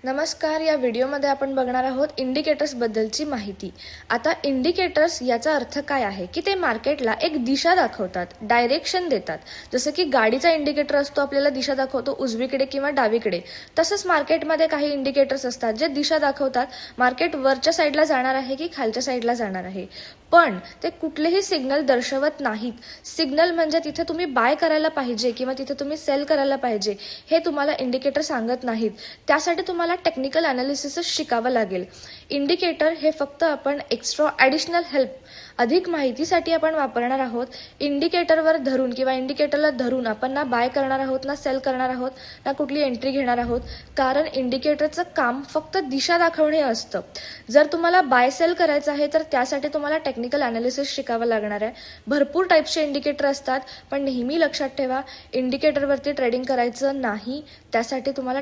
नमस्कार. या व्हिडिओमध्ये आपण बघणार आहोत इंडिकेटर्स बद्दलची माहिती. आता इंडिकेटर्स याचा अर्थ काय आहे की ते मार्केटला एक दिशा दाखवतात, डायरेक्शन देतात. जसं की गाडीचा इंडिकेटर असतो, आपल्याला दिशा दाखवतो उजवीकडे किंवा डावीकडे. तसंच मार्केटमध्ये काही इंडिकेटर्स असतात जे दिशा दाखवतात, मार्केट वरच्या साईडला जाणार आहे की खालच्या साईडला जाणार आहे. पण ते कुठलेही सिग्नल दर्शवत नाहीत. सिग्नल म्हणजे तिथे तुम्ही बाय करायला पाहिजे किंवा तिथे तुम्ही सेल करायला पाहिजे हे तुम्हाला इंडिकेटर सांगत नाहीत. त्यासाठी तुम्हाला टेक्निकल अनालिसिसच शिकावं लागेल. इंडिकेटर हे फक्त आपण एक्स्ट्रा ॲडिशनल हेल्प, अधिक माहितीसाठी आपण वापरणार आहोत. इंडिकेटरवर धरून किंवा इंडिकेटरला धरून आपण ना बाय करणार आहोत, ना सेल करणार आहोत, ना कुठली एंट्री घेणार आहोत. कारण इंडिकेटरचं काम फक्त दिशा दाखवणे असतं. जर तुम्हाला बाय सेल करायचं आहे तर त्यासाठी तुम्हाला टेक्निकल अनालिसिस शिकावं लागणार आहे. भरपूर टाईप्सचे इंडिकेटर असतात, पण नेहमी लक्षात ठेवा इंडिकेटरवरती ट्रेडिंग करायचं नाही. त्यासाठी तुम्हाला